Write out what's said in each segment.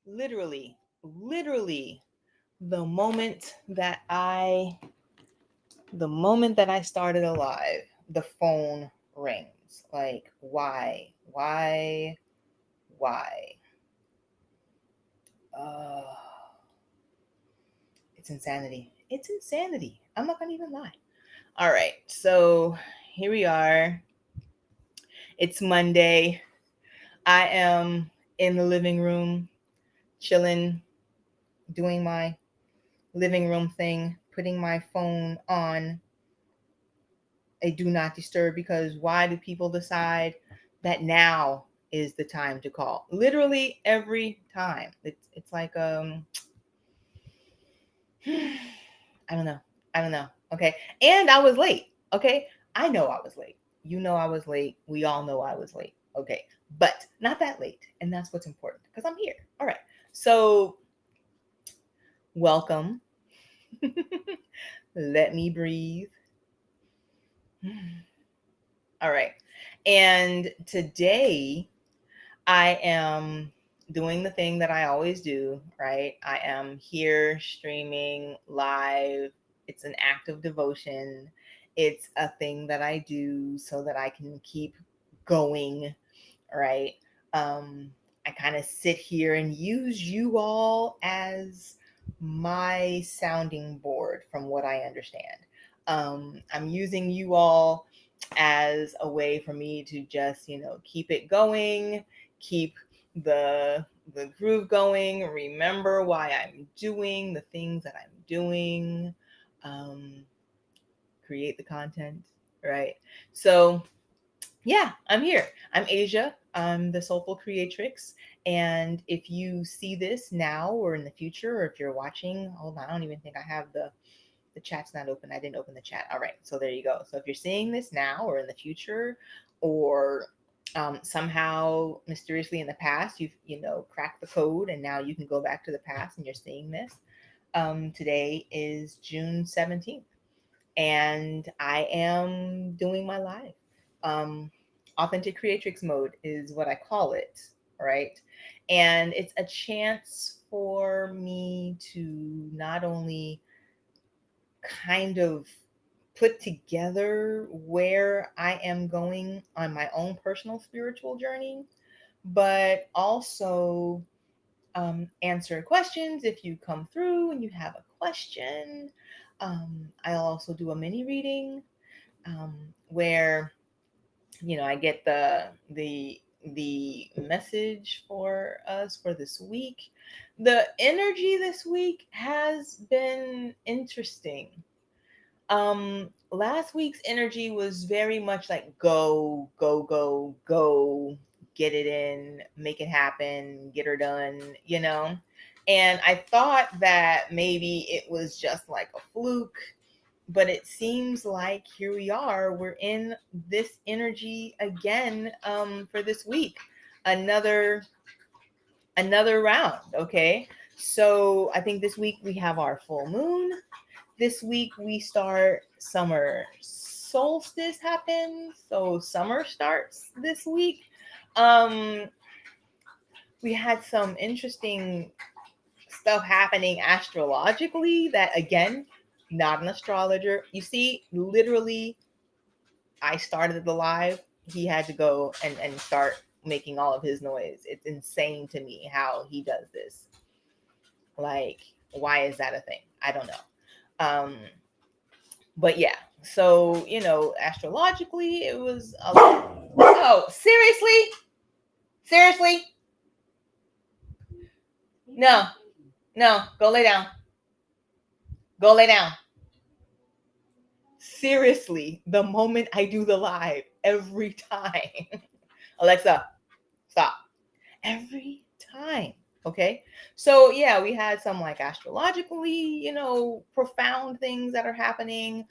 literally the moment that I the moment that I started alive, the phone rings. Like, why? Why? Uh, it's insanity. It's insanity. I'm not gonna even lie. All right, so here we are. It's Monday. I am in the living room, chilling, doing my living room thing, putting my phone on a do not disturb because why do people decide that now is the time to call? Literally every time. It's like I don't know. I don't know. Okay. And I was late. Okay. I know I was late. You know I was late. We all know I was late. Okay. But not that late. And that's what's important because I'm here. All right. So, welcome. Let me breathe. All right. And today I am doing the thing that I always do, right? I am here streaming live. It's an act of devotion. It's a thing that I do so that I can keep going, right? I kind of sit here and use you all as my sounding board from what I understand. I'm using you all as a way for me to just, keep it going, keep the the groove going, remember why I'm doing the things that I'm doing, um, create the content, right? So yeah, I'm here. I'm Asia. I'm the Soulful Creatrix. And if you see this now or in the future, or if you're watching, hold on, I don't even think I have the chat's not open. I didn't open the chat. All right, so there you go. So if you're seeing this now or in the future, or somehow mysteriously in the past, you've cracked the code, and now you can go back to the past and you're seeing this. Today is June 17th, and I am doing my live. Um, Authentic Creatrix mode is what I call it, right? And it's a chance for me to not only kind of put together where I am going on my own personal spiritual journey, but also answer questions if you come through and you have a question. I'll also do a mini reading um, where I get the message for us for this week. The energy this week has been interesting. Last week's energy was very much like go, go, go, go, get it in, make it happen, get her done, And I thought that maybe it was just like a fluke, but it seems like here we are. We're in this energy again for this week. Another round, okay? So I think this week we have our full moon. This week we start summer solstice happens, so summer starts this week. Um, we had some interesting stuff happening astrologically that again, not an astrologer. You see, literally, I started the live. He had to go and start making all of his noise. It's insane to me how he does this. Like, why is that a thing? I don't know. But yeah, so astrologically, it was. Oh, seriously, seriously, no, no, go lay down, go lay down. Seriously, the moment I do the live, every time, Alexa, stop. Every time. Okay. So yeah, we had some like astrologically, profound things that are happening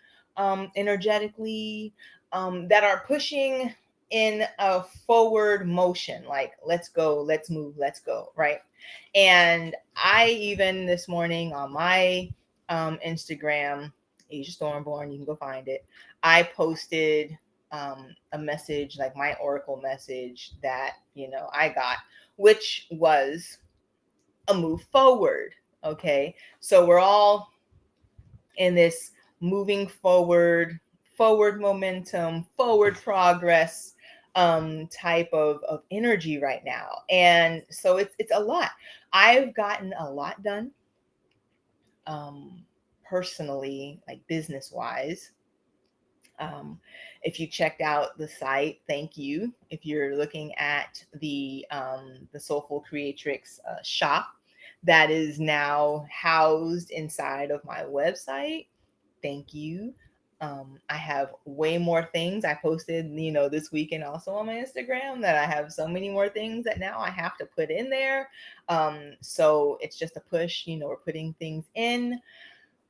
energetically, that are pushing in a forward motion, like let's go, let's move, let's go, right? And I even this morning on my Instagram, Asia Stormborn, you can go find it. I posted a message, like my oracle message that I got, which was a move forward. Okay. So we're all in this moving forward momentum, forward progress type of energy right now. And so it's a lot. I've gotten a lot done um personally, like business wise. If you checked out the site, thank you. If you're looking at the Soulful Creatrix shop that is now housed inside of my website, thank you. I have way more things I posted, this weekend also on my Instagram, that I have so many more things that now I have to put in there. So it's just a push, we're putting things in.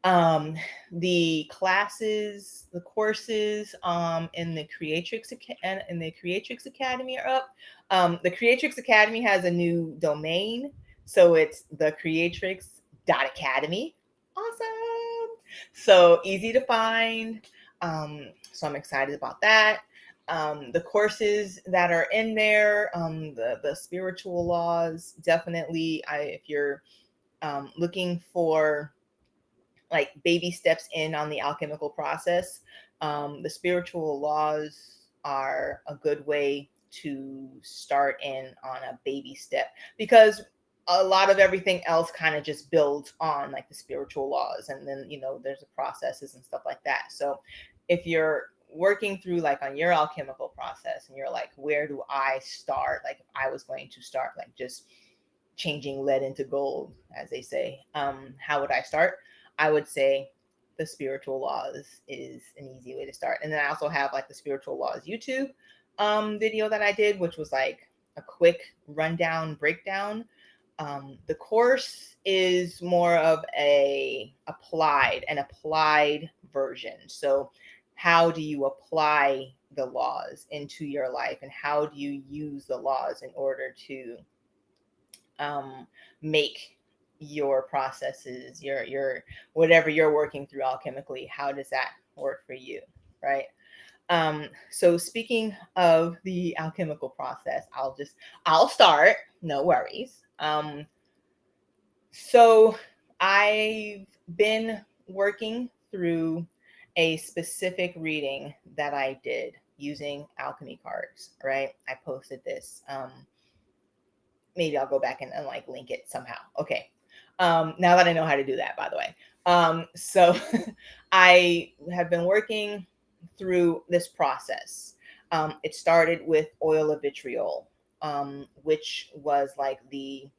um the classes, the courses in the Creatrix Academy are up. The Creatrix Academy has a new domain, so it's the Creatrix.academy. Awesome. So easy to find. So I'm excited about that. The courses that are in there, the spiritual laws, definitely. If you're looking for like baby steps in on the alchemical process, the spiritual laws are a good way to start in on a baby step, because a lot of everything else kind of just builds on like the spiritual laws, and then there's the processes and stuff like that. So if you're working through like on your alchemical process and you're like, where do I start? Like if I was going to start like just changing lead into gold, as they say, how would I start? I would say the spiritual laws is an easy way to start. And then I also have like the spiritual laws YouTube video that I did, which was like a quick rundown breakdown. The course is more of an applied version. So how do you apply the laws into your life, and how do you use the laws in order to make your processes, your whatever you're working through alchemically, how does that work for you, right? So speaking of the alchemical process, I'll start, no worries. So I've been working through a specific reading that I did using alchemy cards, right? I posted this. Maybe I'll go back and like link it somehow. Okay. Now that I know how to do that, by the way. So I have been working through this process. It started with oil of vitriol, which was like the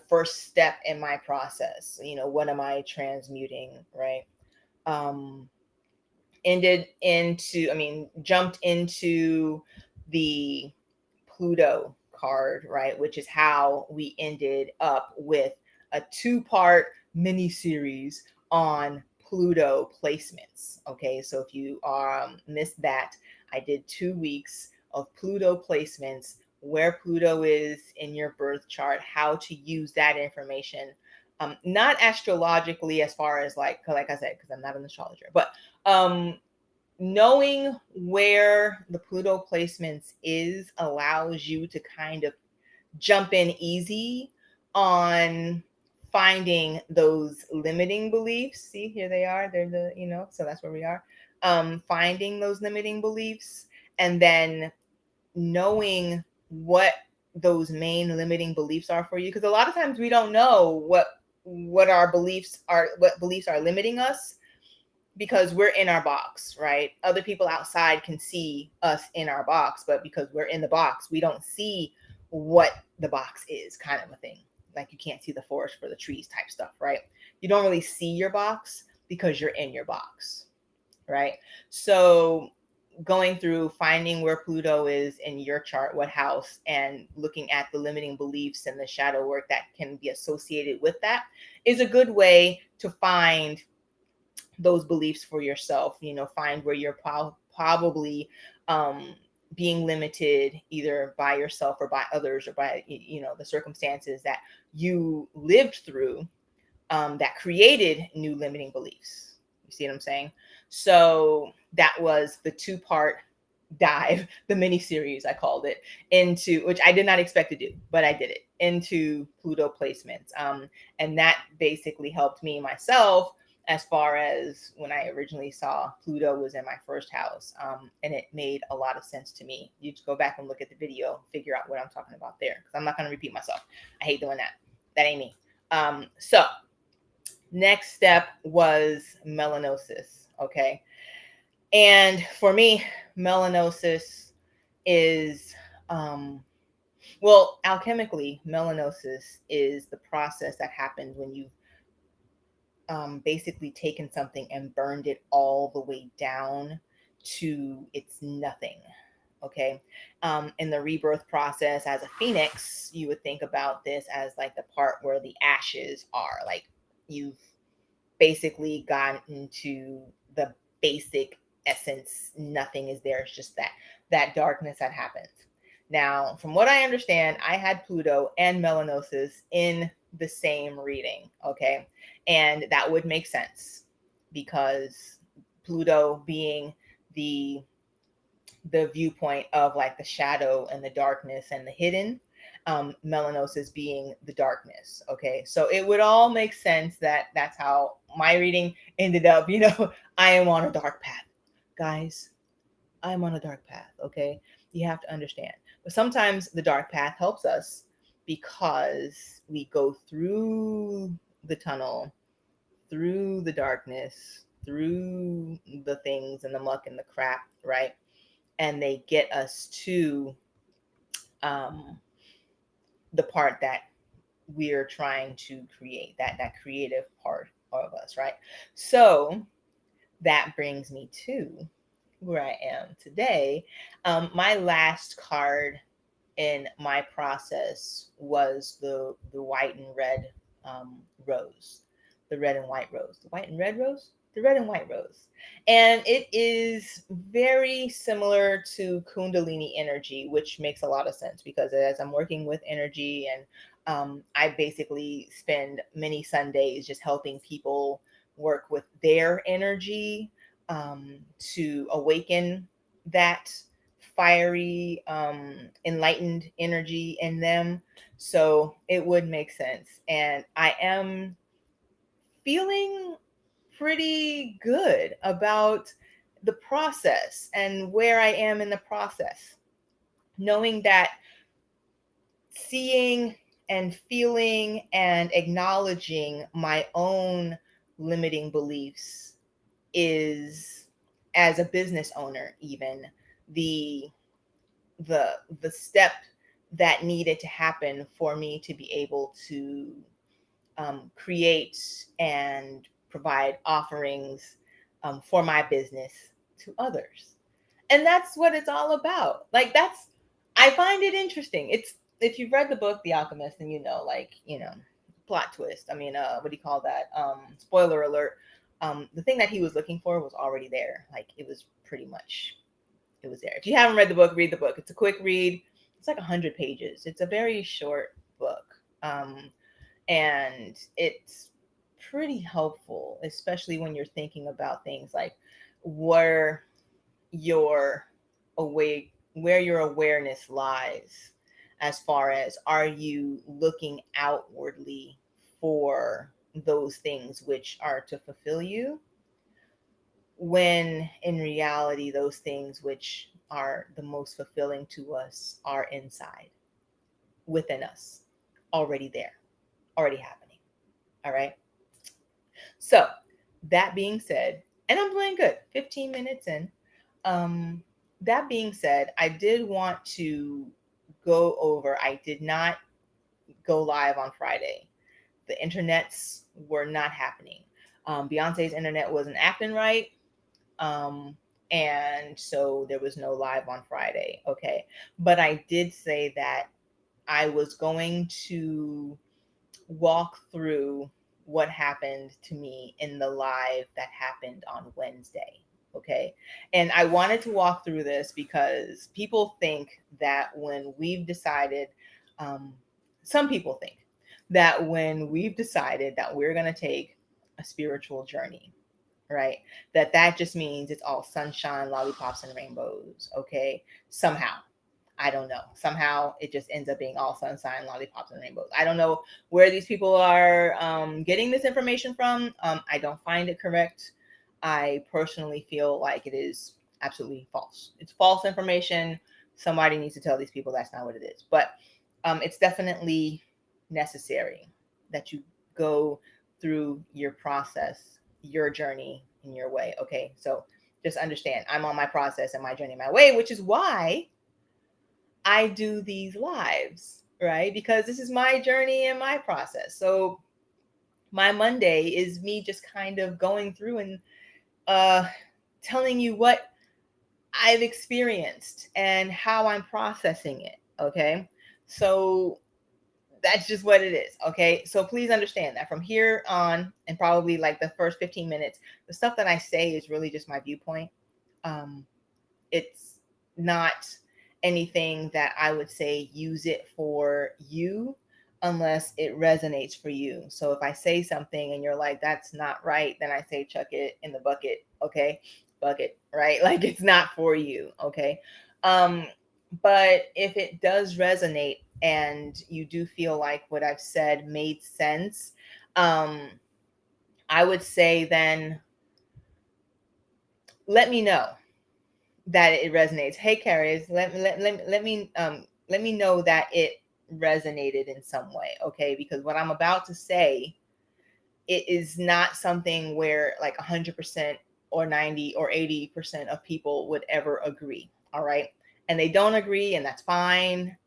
first step in my process. What am I transmuting, right? Um, Jumped into the Pluto card, right? Which is how we ended up with a two-part mini series on Pluto placements. Okay, so if you missed that, I did 2 weeks of Pluto placements, where Pluto is in your birth chart, how to use that information. Not astrologically, as far as like I said, because I'm not an astrologer, but um, knowing where the Pluto placements is allows you to kind of jump in easy on finding those limiting beliefs. See, here they are. They're so that's where we are. Finding those limiting beliefs, and then knowing what those main limiting beliefs are for you. Because a lot of times we don't know what our beliefs are, what beliefs are limiting us, because we're in our box, right? Other people outside can see us in our box, but because we're in the box, we don't see what the box is, kind of a thing. Like you can't see the forest for the trees type stuff, right? You don't really see your box because you're in your box, right? So going through finding where Pluto is in your chart, what house, and looking at the limiting beliefs and the shadow work that can be associated with that is a good way to find those beliefs for yourself. Find where you're probably being limited, either by yourself or by others, or by the circumstances that you lived through, that created new limiting beliefs. You see what I'm saying? So that was the two-part dive, the mini series I called it, into, which I did not expect to do, but I did it, into Pluto placements. And that basically helped me myself as far as when I originally saw Pluto was in my first house. And it made a lot of sense to me. You just go back and look at the video, figure out what I'm talking about there, because I'm not going to repeat myself. I hate doing that. That ain't me. So next step was melanosis. Okay. And for me, melanosis is, well, alchemically, melanosis is the process that happens when you've basically taken something and burned it all the way down to its nothing. Okay. In the rebirth process, as a phoenix, you would think about this as like the part where the ashes are. Like you've basically gotten to the basic essence. Nothing is there. It's just that darkness that happens. Now, from what I understand, I had Pluto and melanosis in the same reading. Okay. And that would make sense because Pluto being the viewpoint of like the shadow and the darkness and the hidden, melanosis being the darkness. Okay, so it would all make sense that that's how my reading ended up. I am on a dark path, guys. I'm on a dark path. Okay, you have to understand. But sometimes the dark path helps us because we go through the tunnel, through the darkness, through the things and the muck and the crap, right? And they get us to um, the part that we're trying to create, that creative part of us, right? So that brings me to where I am today. My last card in my process was the white and red rose, the red and white rose, the white and red rose, the red and white rose. And it is very similar to Kundalini energy, which makes a lot of sense because as I'm working with energy and I basically spend many Sundays just helping people work with their energy to awaken that fiery, enlightened energy in them. So it would make sense. And I am feeling pretty good about the process and where I am in the process, knowing that seeing and feeling and acknowledging my own limiting beliefs is, as a business owner, even the the step that needed to happen for me to be able to create and provide offerings for my business to others. And that's what it's all about. Like I find it interesting. It's, if you've read the book The Alchemist, and plot twist. I mean, what do you call that? Spoiler alert. The thing that he was looking for was already there. Like it was pretty much, it was there. If you haven't read the book, read the book. It's a quick read. It's like 100 pages. It's a very short book. And it's pretty helpful, especially when you're thinking about things like where your where your awareness lies, as far as, are you looking outwardly for those things which are to fulfill you, when in reality those things which are the most fulfilling to us are inside, within us, already there, already happening. All right. So that being said, and I'm doing good, 15 minutes in. That being said, I did want to go over, I did not go live on Friday. The internets were not happening. Beyonce's internet wasn't acting right. And so there was no live on Friday. Okay. But I did say that I was going to walk through what happened to me in the live that happened on Wednesday. Okay. And I wanted to walk through this because people think that when we've decided, some people think that when we've decided that we're going to take a spiritual journey, right? That just means it's all sunshine, lollipops, and rainbows, okay? Somehow. I don't know. Somehow it just ends up being all sunshine, lollipops, and rainbows. I don't know where these people are getting this information from. I don't find it correct. I personally feel like it is absolutely false. It's false information. Somebody needs to tell these people that's not what it is. But it's definitely necessary that you go through your process, your journey in your way. Okay. So just understand I'm on my process and my journey, my way, which is why I do these lives, right? Because this is my journey and my process. So my Monday is me just kind of going through and uh telling you what I've experienced and how I'm processing it, okay? So that's just what it is, okay? So please understand that from here on and probably like the first 15 minutes, the stuff that I say is really just my viewpoint. Um it's not anything that I would say use it for you unless it resonates for you. So if I say something and you're like, that's not right, then I say, chuck it in the bucket. Okay. Bucket, right? Like it's not for you. Okay. Um, but if it does resonate and you do feel like what I've said made sense, um, I would say then let me know that it resonates. Hey, Carrie, let me know that it resonated in some way, okay? Because what I'm about to say, it is not something where like 100% or 90 or 80% of people would ever agree, all right? And they don't agree, and that's fine.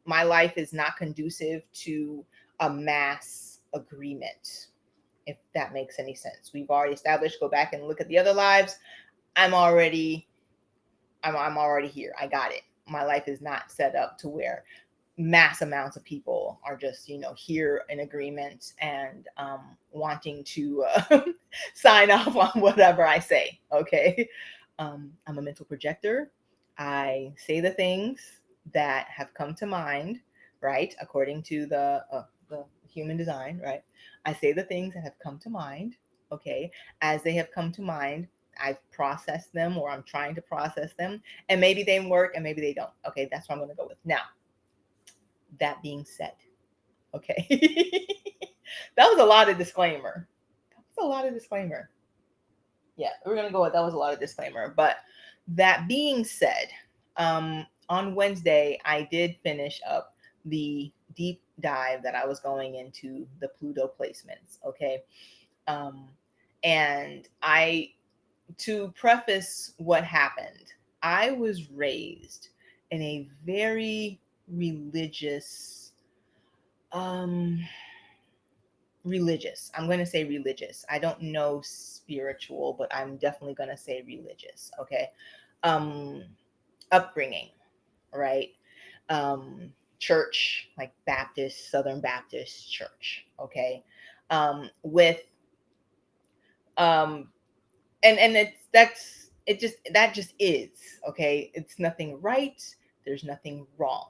My life is not conducive to a mass agreement, if that makes any sense. We've already established, go back and look at the other lives. I'm already I'm already here. I got it. My life is not set up to where mass amounts of people are just, here in agreement and wanting to sign off on whatever I say. Okay. I'm a mental projector. I say the things that have come to mind, right? According to the human design, right? I say the things that have come to mind. Okay. As they have come to mind, I've processed them or I'm trying to process them. And maybe they work and maybe they don't. Okay. That's what I'm going to go with. Now, that being said, okay. That was a lot of disclaimer. That was a lot of disclaimer. Yeah, we're gonna go with that was a lot of disclaimer. But that being said, on Wednesday I did finish up the deep dive that I was going into the Pluto placements. Okay. Um, and to preface what happened, I was raised in a very religious um religious. I'm going to say religious. I don't know spiritual, but I'm definitely going to say religious, okay? Um Upbringing, right? Church, like Baptist, Southern Baptist church, okay? With um and that just is, okay? It's nothing right, there's nothing wrong,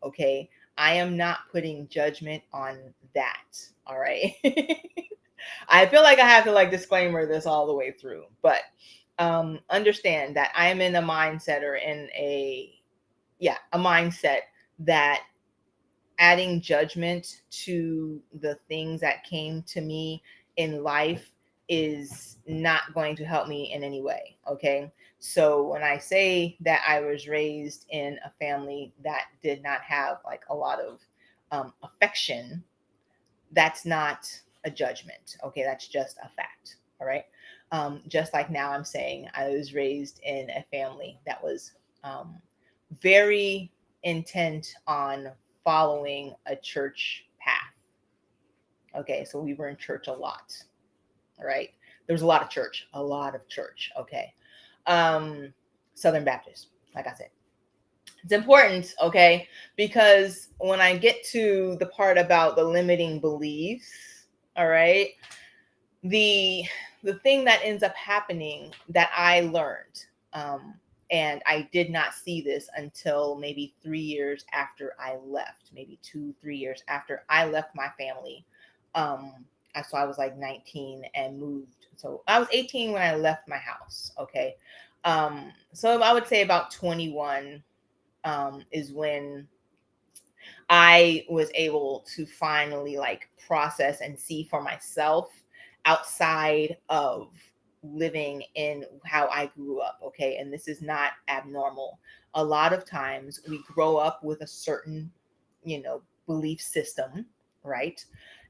okay? I am not putting judgment on that, all right? I feel like I have to like disclaimer this all the way through, but understand that I am in a mindset or in a mindset that adding judgment to the things that came to me in life is not going to help me in any way. Okay. So when I say that I was raised in a family that did not have like a lot of affection, that's not a judgment. Okay. That's just a fact. All right. Just like now I'm saying I was raised in a family that was very intent on following a church path. Okay, so we were in church a lot, right? There was a lot of church. Okay, um, Southern Baptist, like I said, it's important. Okay, because when I get to the part about the limiting beliefs, all right, the the thing that ends up happening that I learned, and I did not see this until maybe 3 years after I left, maybe 2, 3 years after I left my family. Um, so I was like 19 and moved So I was 18 when I left my house. Okay. So I would say about 21 is when I was able to finally like process and see for myself outside of living in how I grew up. Okay. And this is not abnormal. A lot of times we grow up with a certain, belief system, right?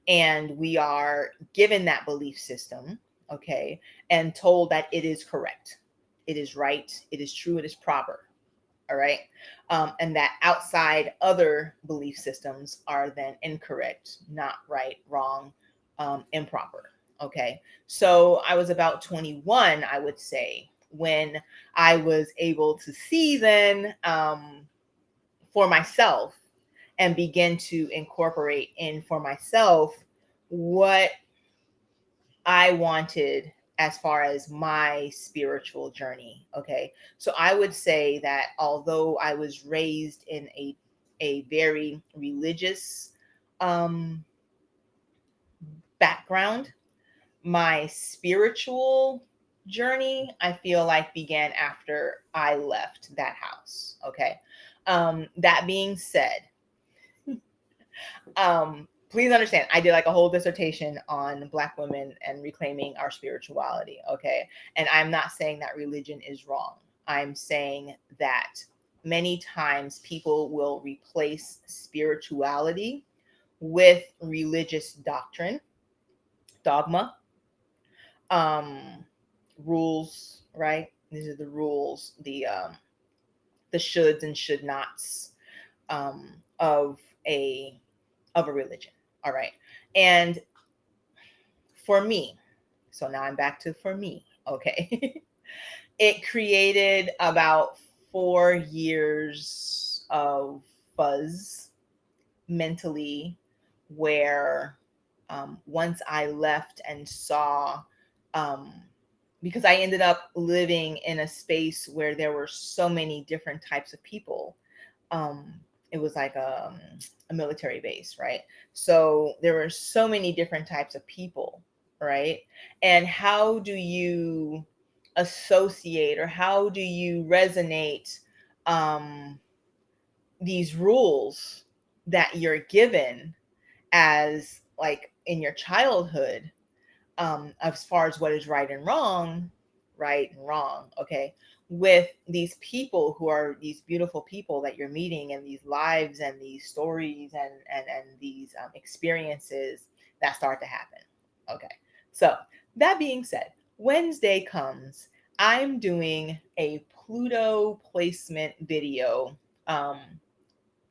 And we are given that belief system, okay, and told that it is correct, it is right, it is true, it is proper. All right. And that outside other belief systems are then incorrect, not right, wrong, improper. Okay. So I was about 21, I would say, when I was able to see then for myself and begin to incorporate in for myself what I wanted as far as my spiritual journey. Okay. So I would say that although I was raised in a very religious um, background, my spiritual journey, I feel like, began after I left that house. Okay. That being said, please understand, I did like a whole dissertation on Black women and reclaiming our spirituality. Okay. And I'm not saying that religion is wrong. I'm saying that many times people will replace spirituality with religious doctrine, dogma, um, rules, right? These are the rules, the shoulds and should nots of a religion. All right. And for me, so now I'm back to for me. Okay. It created about 4 years of fuzz mentally, where once I left and saw, um, because I ended up living in a space where there were so many different types of people. Um, it was like a military base, right? So there were so many different types of people, right? And how do you associate or how do you resonate um, these rules that you're given as like in your childhood, as far as what is right and wrong, okay, with these people who are these beautiful people that you're meeting, and these lives and these stories and these experiences that start to happen. Okay, so that being said, Wednesday comes. I'm doing a Pluto placement video. Um,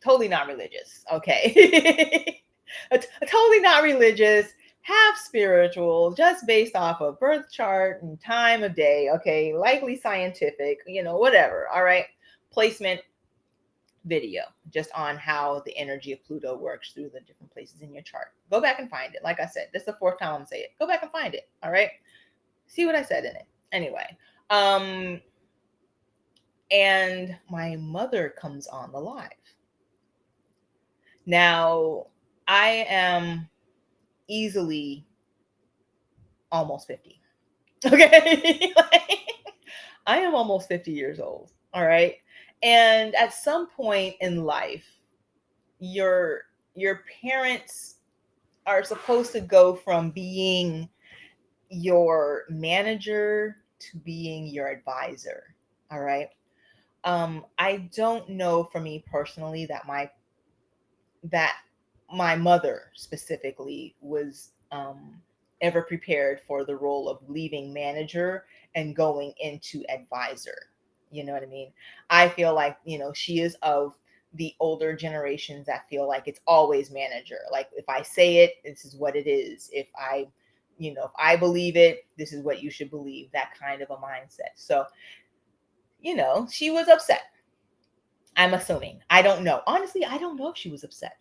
Totally not religious. Okay. Totally not religious, half spiritual, just based off of birth chart and time of day. Okay. Likely scientific, whatever. All right. Placement video just on how the energy of Pluto works through the different places in your chart. Go back and find it. Like I said, this is the fourth time I'm saying it. Go back and find it. All right. See what I said in it. Anyway. And my mother comes on the live. Now, I am easily almost 50. Okay. Like, I am almost 50 years old. All right. And at some point in life, your your parents are supposed to go from being your manager to being your advisor. All right. I don't know for me personally that my mother specifically was ever prepared for the role of leaving manager and going into advisor. You know what I mean? I feel like, she is of the older generations that feel like it's always manager. Like, if I say it, this is what it is. If I believe it, this is what you should believe, that kind of a mindset. So, she was upset. I'm assuming. I don't know. Honestly, I don't know if she was upset,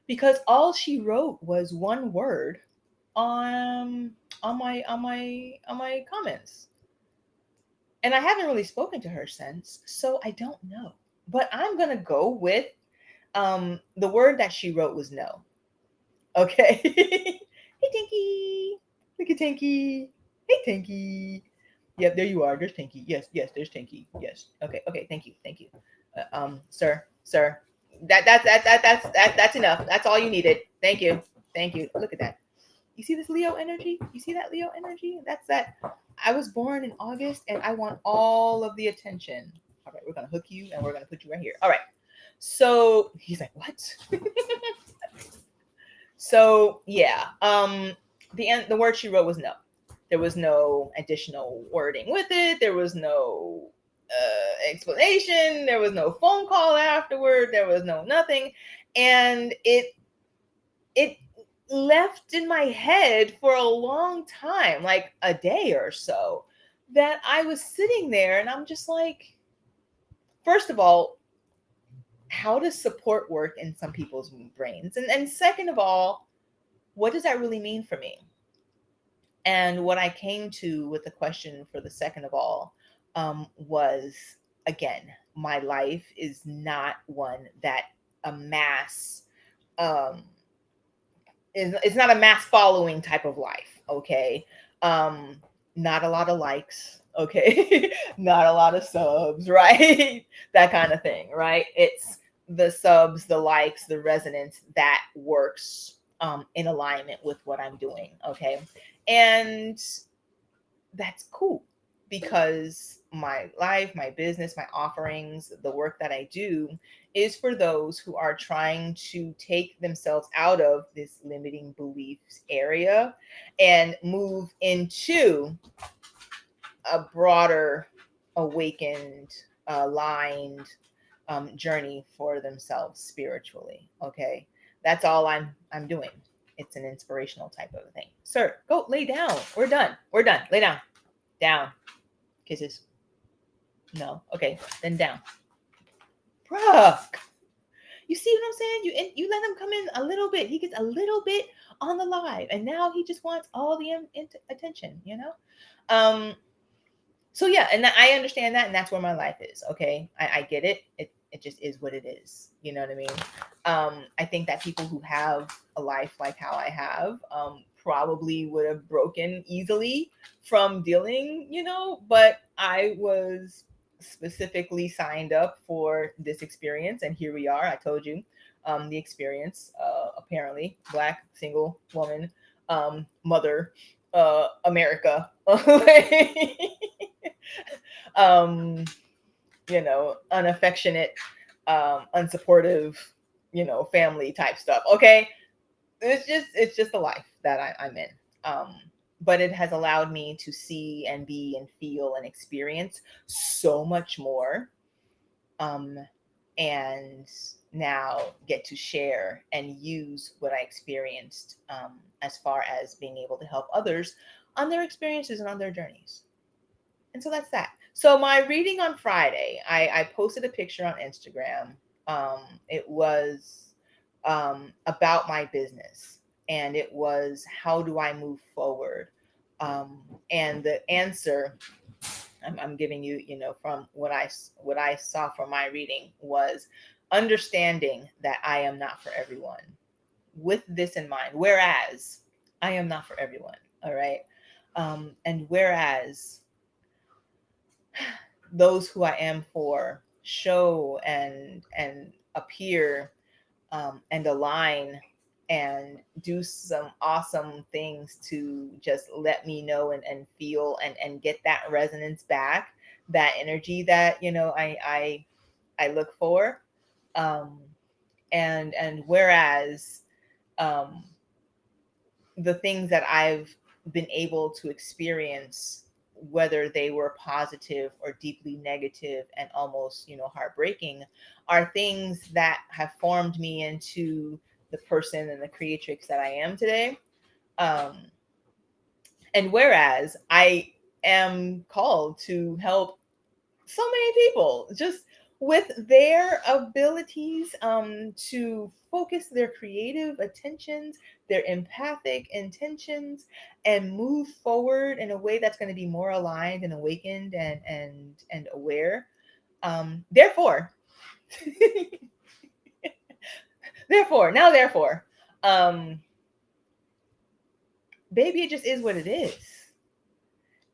because all she wrote was one word on my comments, and I haven't really spoken to her since, so I don't know. But I'm gonna go with the word that she wrote was no. Okay. Hey, Tinky, look at Tinky. Hey, Tinky. Yep, there you are. There's Tinky. Yes, yes, there's Tinky. Yes. Okay, okay. Thank you, thank you. Sir. That's enough. That's all you needed. Thank you, thank you. Look at that. You see this Leo energy? You see that Leo energy? That's that. I was born in August, and I want all of the attention. All right, we're gonna hook you, and we're gonna put you right here. All right. So he's like, what? So yeah, the word she wrote was no. There was no additional wording with it. There was no explanation. There was no phone call afterward. There was no nothing, and it left in my head for a long time, like a day or so, that I was sitting there, and I'm just like, first of all, how does support work in some people's brains, and second of all, what does that really mean for me? And what I came to with the question for the second of all was, again, my life is not one that a mass um, it's not a mass following type of life. Okay, um, not a lot of likes. Okay, not a lot of subs, right? That kind of thing, right? It's the subs, the likes, the resonance that works in alignment with what I'm doing. Okay, and that's cool because my life, my business, my offerings, the work that I do is for those who are trying to take themselves out of this limiting beliefs area and move into a broader, awakened, aligned journey for themselves spiritually. Okay, that's all I'm doing. It's an inspirational type of a thing. Sir, go lay down. We're done. We're done. Lay down. Down. Kisses. No. Okay. Then down. Bruh. You see what I'm saying? You let him come in a little bit. He gets a little bit on the live, and now he just wants all the attention. Um. So yeah, and I understand that, and that's where my life is. Okay, I get it. It just is what it is. You know what I mean? I think that people who have a life like how I have probably would have broken easily from dealing, but I was specifically signed up for this experience, and here we are. I told you the experience, apparently, Black single woman, mother, America. um unaffectionate, unsupportive, family type stuff. Okay, it's just the life that I'm in. But it has allowed me to see and be and feel and experience so much more, and now get to share and use what I experienced, as far as being able to help others on their experiences and on their journeys. And so that's that. So my reading on Friday, I posted a picture on Instagram. It was about my business, and it was, how do I move forward? And the answer I'm giving you, from what I saw from my reading, was understanding that I am not for everyone. With this in mind, whereas I am not for everyone. All right, and whereas those who I am for show and appear, and align and do some awesome things to just let me know and feel and get that resonance back, that energy that I look for, um, and whereas um, the things that I've been able to experience, whether they were positive or deeply negative and almost, heartbreaking, are things that have formed me into the person and the creatrix that I am today. Um, and whereas I am called to help so many people just with their abilities, to focus their creative attentions, their empathic intentions, and move forward in a way that's going to be more aligned and awakened and aware. Therefore, therefore, um, baby, it just is what it is.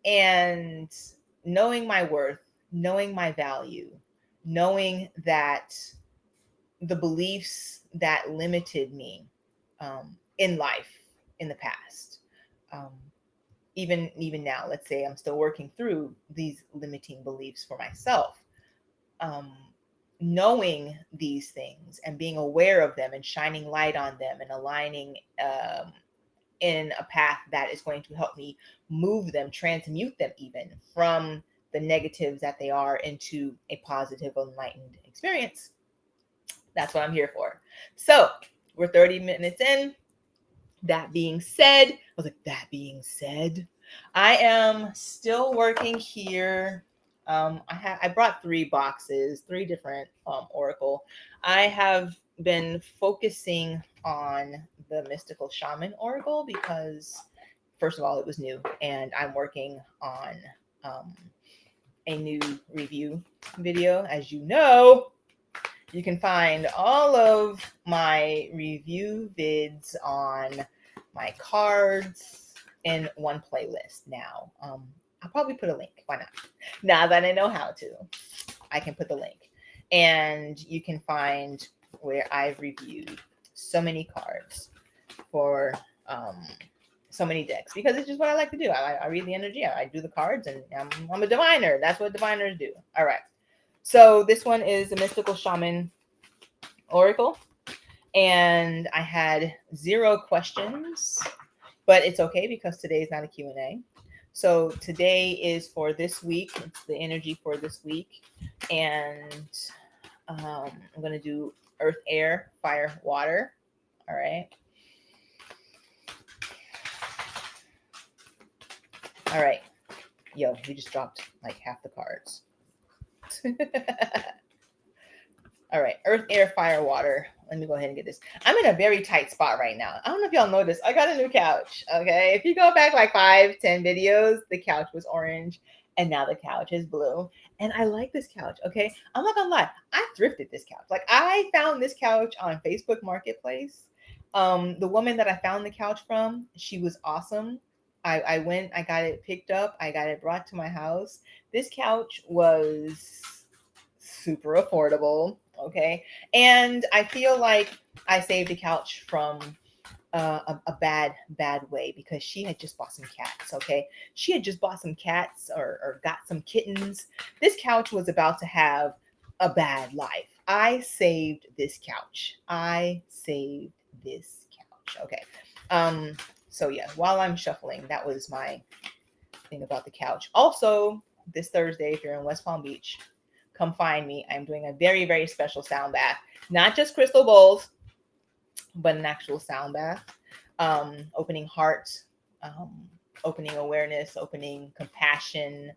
And knowing my worth, knowing my value, knowing that the beliefs that limited me in life in the past, um, even now, let's say I'm still working through these limiting beliefs for myself. Um, Knowing these things and being aware of them and shining light on them and aligning in a path that is going to help me move them, transmute them even from the negatives that they are into a positive, enlightened experience. That's what I'm here for. So we're 30 minutes in. That being said, I was like, that being said, I am still working here. I brought 3 boxes, 3 different Oracle. I have been focusing on the Mystical Shaman Oracle because, first of all, it was new, and I'm working on um, a new review video. As you know, you can find all of my review vids on my cards in one playlist now. I'll probably put a link. Why not? Now that I know how to, I can put the link. And you can find where I've reviewed so many cards for so many decks because it's just what I like to do. I read the energy, I do the cards, and I'm a diviner. That's what diviners do. All right. So this one is a Mystical Shaman Oracle, and I had 0 questions, but it's okay because today is not a Q&A. So today is for this week. It's the energy for this week, and I'm going to do earth, air, fire, water. All right. All right. Yo, we just dropped like half the cards. All right, earth, air, fire, water. Let me go ahead and get this. I'm in a very tight spot right now. I don't know if y'all noticed. I got a new couch. Okay. If you go back like 5-10 videos, the couch was orange and now the couch is blue. And I like this couch. Okay. I'm not gonna lie. I thrifted this couch. Like I found this couch on Facebook Marketplace. The woman that I found the couch from, she was awesome. I went, I got it picked up, I got it brought to my house. This couch was super affordable. Okay. And I feel like I saved the couch from a bad way because she had just bought some cats. Okay. She had just bought some cats or got some kittens. This couch was about to have a bad life. I saved this couch. I saved this couch. Okay. So yeah, while I'm shuffling, that was my thing about the couch. Also, this Thursday, if you're in West Palm Beach, come find me. I'm doing a very, very special sound bath. Not just crystal bowls, but an actual sound bath. Opening heart, opening awareness, opening compassion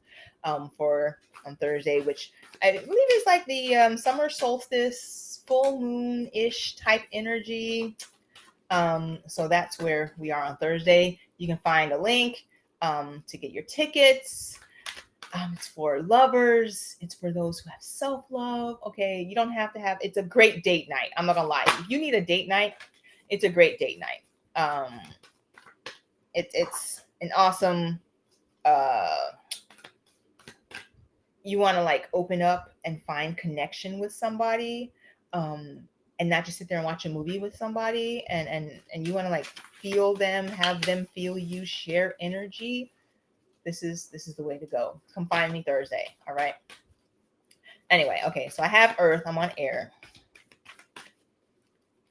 for on Thursday, which I believe is like the summer solstice, full moon-ish type energy. So that's where we are on Thursday. You can find a link to get your tickets. It's for lovers. It's for those who have self-love. Okay, you don't have to have. It's a great date night. I'm not gonna lie. If you need a date night, it's a great date night. It's an awesome. You want to like open up and find connection with somebody, and not just sit there and watch a movie with somebody, and you want to like feel them, have them feel you, share energy. This is the way to go. Come find me Thursday. All right. Anyway, okay. So I have earth. I'm on air.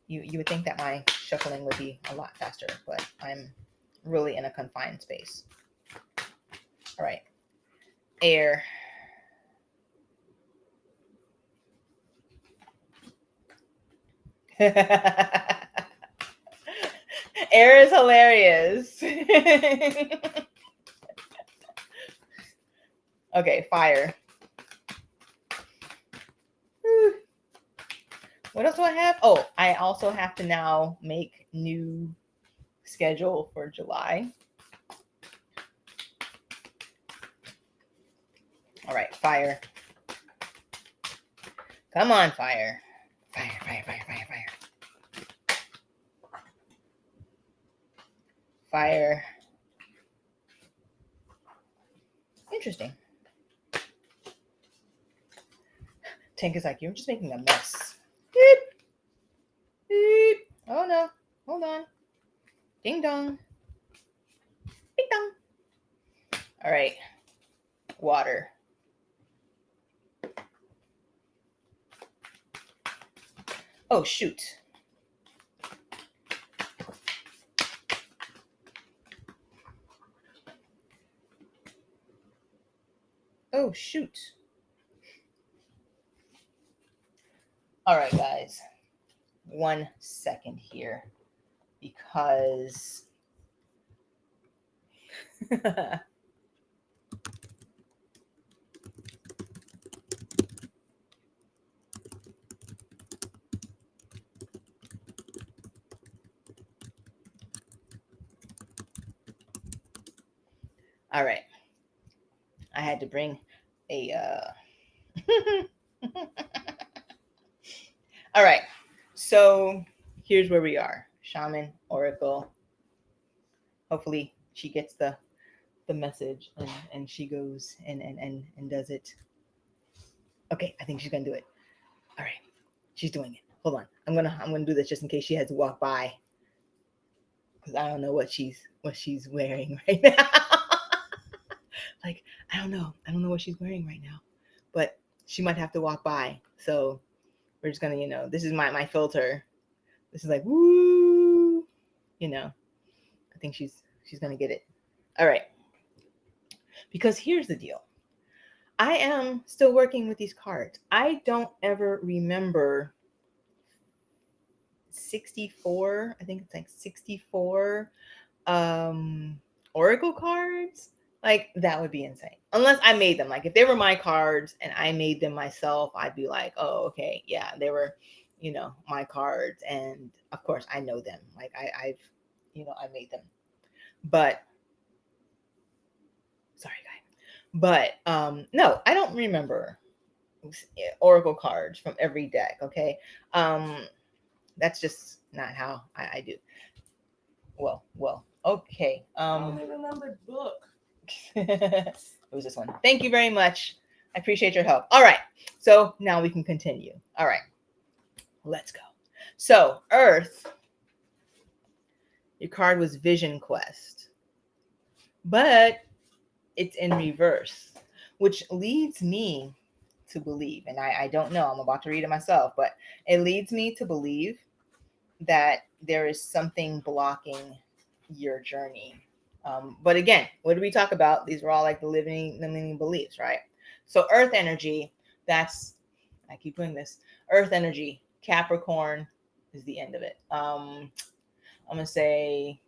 You would think that my shuffling would be a lot faster, but I'm really in a confined space. All right. Air. Air is hilarious. Okay, fire. What else do I have? Oh, I also have to now make new schedule for July. All right, fire. Come on, fire. Fire, fire, fire, fire, fire. Fire. Interesting. Tank is like, you're just making a mess. Beep. Beep. Oh no. Hold on. Ding dong. Ding dong. All right. Water. Oh, shoot. Oh, shoot. All right, guys. 1 second here because all right. I had to bring a all right. So here's where we are. Shaman, Oracle. Hopefully she gets the message and she goes and does it. Okay, I think she's gonna do it. All right. She's doing it. Hold on. I'm gonna do this just in case she has to walk by. Because I don't know what she's wearing right now. Like, I don't know. I don't know what she's wearing right now. But she might have to walk by. So we're just gonna, this is my filter. This is like, woo, I think she's gonna get it. All right. Because here's the deal. I am still working with these cards. I don't ever remember 64. I think it's like 64 Oracle cards. Like, that would be insane. Unless I made them. Like, if they were my cards and I made them myself, I'd be like, oh, okay, yeah, they were, my cards. And of course, I know them. Like, I've, I made them. But, sorry, guys. But, no, I don't remember Oracle cards from every deck, okay? That's just not how I do. Well, okay. I only remembered book. It was this one. Thank you very much. I appreciate your help. All right. So now we can continue. All right. Let's go. So, Earth, your card was Vision Quest, but it's in reverse, which leads me to believe, and I don't know, I'm about to read it myself, but it leads me to believe that there is something blocking your journey. But again, what do we talk about? These are all like the limiting beliefs, right? So Earth energy, I keep doing this. Earth energy, Capricorn is the end of it. I'm going to say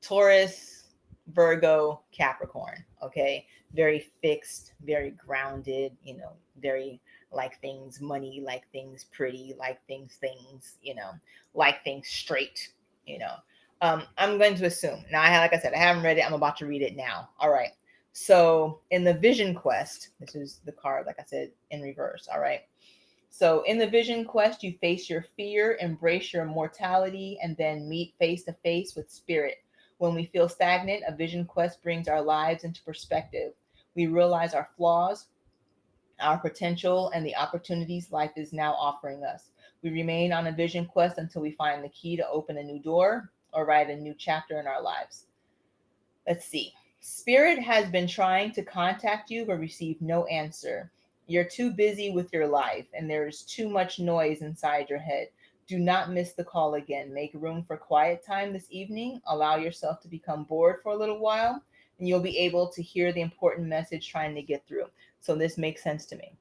Taurus, Virgo, Capricorn. Okay. Very fixed, very grounded, very like things money, like things pretty, like things, like things straight, I'm going to assume. Now, like I said, I haven't read it. I'm about to read it now. All right. So in the Vision Quest, this is the card, like I said, in reverse. All right. So in the Vision Quest, you face your fear, embrace your mortality, and then meet face to face with spirit. When we feel stagnant, a Vision Quest brings our lives into perspective. We realize our flaws, our potential, and the opportunities life is now offering us. We remain on a Vision Quest until we find the key to open a new door or write a new chapter in our lives. Let's see. Spirit has been trying to contact you but received no answer. You're too busy with your life and there's too much noise inside your head. Do not miss the call again. Make room for quiet time this evening. Allow yourself to become bored for a little while and you'll be able to hear the important message trying to get through. So this makes sense to me.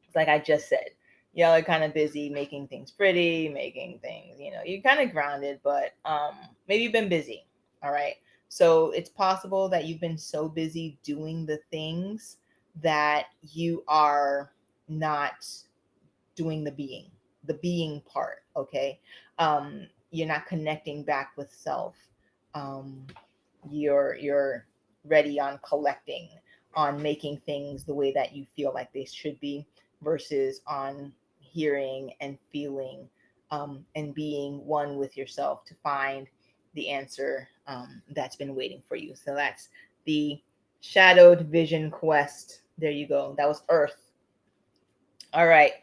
It's like I just said. Y'all are kind of busy making things pretty, making things, you're kind of grounded, but maybe you've been busy. All right. So it's possible that you've been so busy doing the things that you are not doing the being part. Okay. You're not connecting back with self. You're ready on collecting, on making things the way that you feel like they should be versus on hearing and feeling, and being one with yourself to find the answer, that's been waiting for you. So that's the Shadowed Vision Quest. There you go. That was Earth. All right.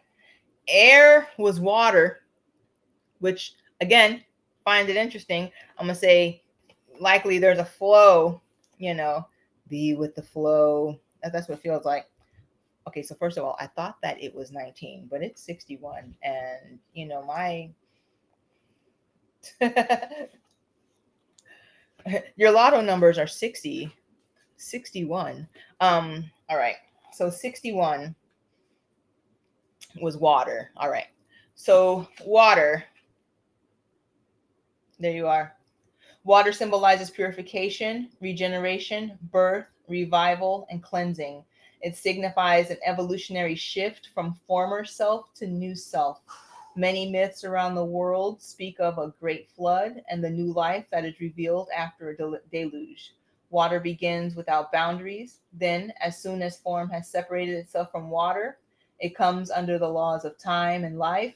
Air was water, which again, find it interesting. I'm going to say likely there's a flow, be with the flow. That's what it feels like. Okay, so first of all, I thought that it was 19, but it's 61. And, my. Your lotto numbers are 60, 61. All right. So 61 was water. All right. So water. There you are. Water symbolizes purification, regeneration, birth, revival, and cleansing. It signifies an evolutionary shift from former self to new self. Many myths around the world speak of a great flood and the new life that is revealed after a deluge. Water begins without boundaries. Then, as soon as form has separated itself from water, it comes under the laws of time and life,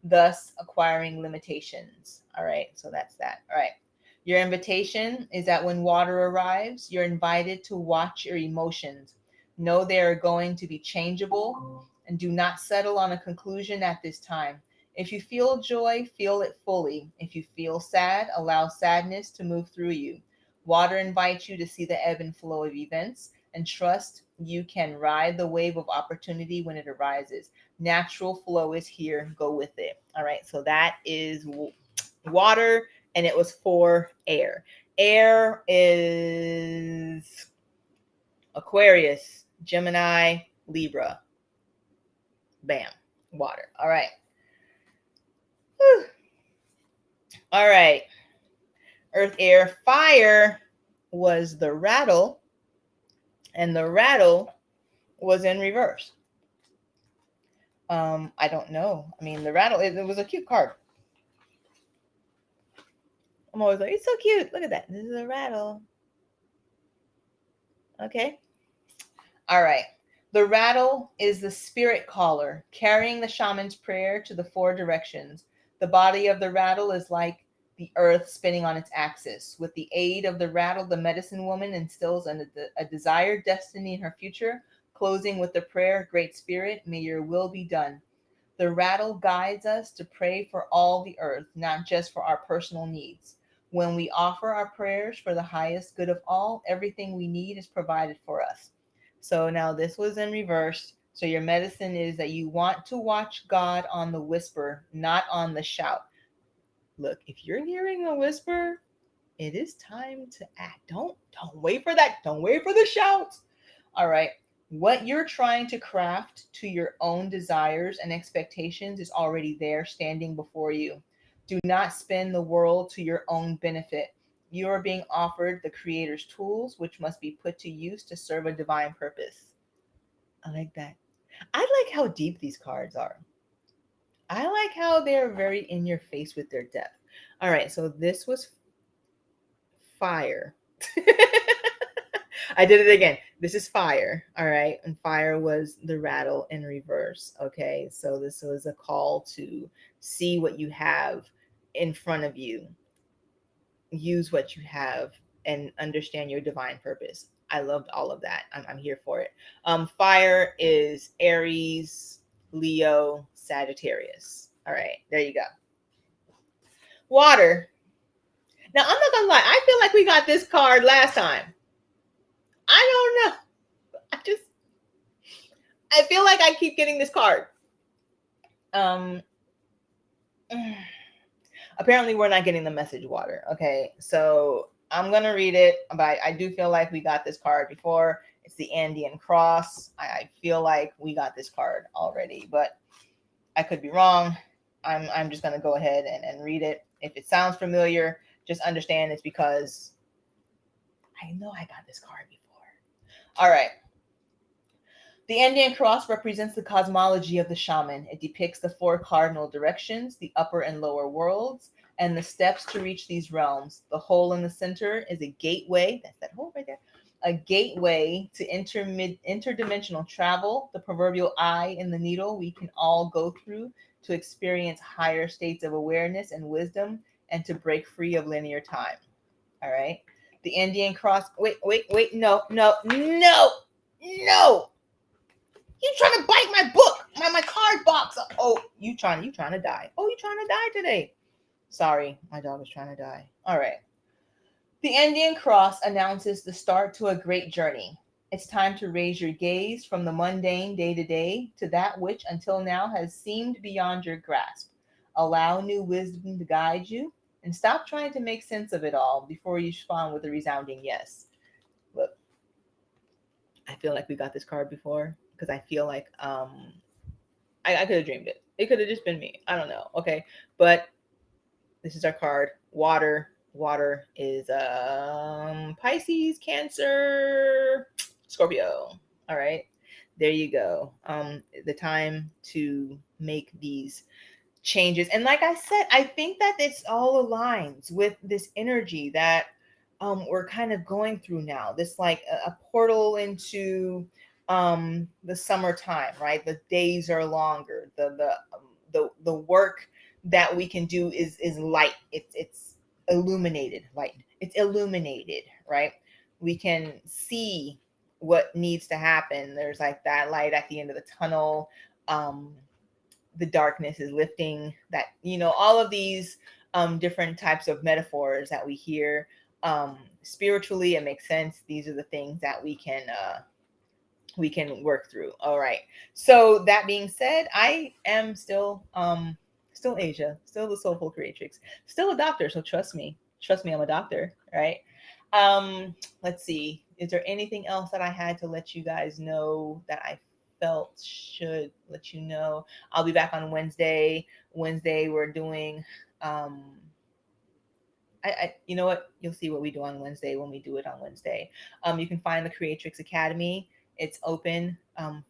thus acquiring limitations. All right, so that's that. All right. Your invitation is that when water arrives, you're invited to watch your emotions. Know they are going to be changeable and do not settle on a conclusion at this time. If you feel joy, feel it fully. If you feel sad, allow sadness to move through you. Water invites you to see the ebb and flow of events and trust you can ride the wave of opportunity when it arises. Natural flow is here. Go with it. All right. So that is water, and it was for air. Air is Aquarius, Gemini, Libra. Bam. Water. All right. Whew. All right. Earth, air, fire was the rattle, and the rattle was in reverse. I don't know. I mean, the rattle, it was a cute card. I'm always like, it's so cute. Look at that. This is a rattle. Okay. All right. The rattle is the spirit caller, carrying the shaman's prayer to the four directions. The body of the rattle is like the earth spinning on its axis. With the aid of the rattle, the medicine woman instills a desired destiny in her future, closing with the prayer, Great Spirit, may your will be done. The rattle guides us to pray for all the earth, not just for our personal needs. When we offer our prayers for the highest good of all, everything we need is provided for us. So now this was in reverse. So your medicine is that you want to watch God on the whisper, not on the shout. Look, if you're hearing a whisper, it is time to act. Don't wait for that. Don't wait for the shout. All right. What you're trying to craft to your own desires and expectations is already there standing before you. Do not spin the world to your own benefit. You are being offered the Creator's tools, which must be put to use to serve a divine purpose. I like that. I like how deep these cards are. I like how they're very in your face with their depth. All right, so this was fire. I did it again. This is fire. All right. And fire was the rattle in reverse. Okay. So this was a call to see what you have in front of you, use what you have, and understand your divine purpose. I loved all of that. I'm here for it. Fire is Aries, Leo, Sagittarius. All right. There you go. Water. Now, I'm not going to lie. I feel like we got this card last time. I don't know. I feel like I keep getting this card. Apparently we're not getting the message water. Okay, so I'm gonna read it, but I do feel like we got this card before. It's the Andean cross. I feel like we got this card already, but I could be wrong. I'm just gonna go ahead and read it. If it sounds familiar, just understand it's because I know I got this card before. All right. The Andean cross represents the cosmology of the shaman. It depicts the four cardinal directions, the upper and lower worlds, and the steps to reach these realms. The hole in the center is a gateway. That's that hole right there. A gateway to interdimensional travel, the proverbial eye in the needle we can all go through to experience higher states of awareness and wisdom and to break free of linear time. All right. The Indian cross. Wait. No. You trying to bite my book, my card box. Oh, you trying to die. Oh, you trying to die today. Sorry, my dog was trying to die. All right. The Indian cross announces the start to a great journey. It's time to raise your gaze from the mundane day to day to that which until now has seemed beyond your grasp. Allow new wisdom to guide you and stop trying to make sense of it all before you respond with a resounding yes. Look, I feel like we got this card before because I feel like I could have dreamed it. It could have just been me. I don't know. Okay. But this is our card. Water. Water is Pisces, Cancer, Scorpio. All right. There you go. The time to make these changes. And like I said, I think that this all aligns with this energy that we're kind of going through now. This like a portal into the summertime, right? The days are longer. The work that we can do is light. It's illuminated light. It's illuminated, right? We can see what needs to happen. There's like that light at the end of the tunnel. The darkness is lifting. That, all of these different types of metaphors that we hear spiritually, it makes sense. These are the things that we can work through. All right. So that being said, I am still Asia, still the soulful creatrix, still a doctor. So trust me, I'm a doctor, right? Let's see. Is there anything else that I had to let you guys know that I felt should let you know? I'll be back on Wednesday. Wednesday we're doing you know what? You'll see what we do on Wednesday when we do it on Wednesday. You can find the Creatrix Academy. It's open,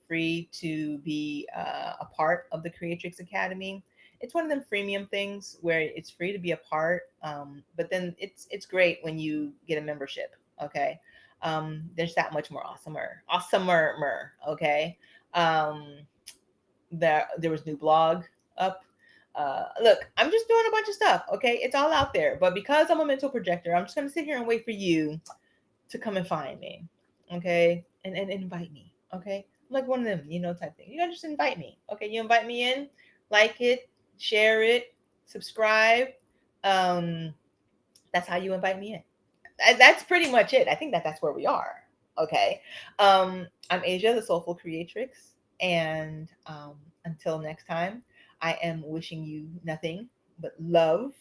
free to be a part of the Creatrix Academy. It's one of them freemium things where it's free to be a part, but then it's great when you get a membership. Okay, there's that much more awesomer. Okay, there was new blog up. Look, I'm just doing a bunch of stuff. Okay, it's all out there. But because I'm a mental projector, I'm just gonna sit here and wait for you to come and find me. Okay, and invite me. Okay, I'm like one of them, type thing. You gotta just invite me. Okay, you invite me in, like it, share it, subscribe. That's how you invite me in. That's pretty much it. I think that's where we are. Okay, I'm Asia, the soulful creatrix, and until next time, I am wishing you nothing but love,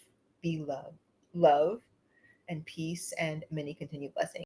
be love, love, and peace, and many continued blessings.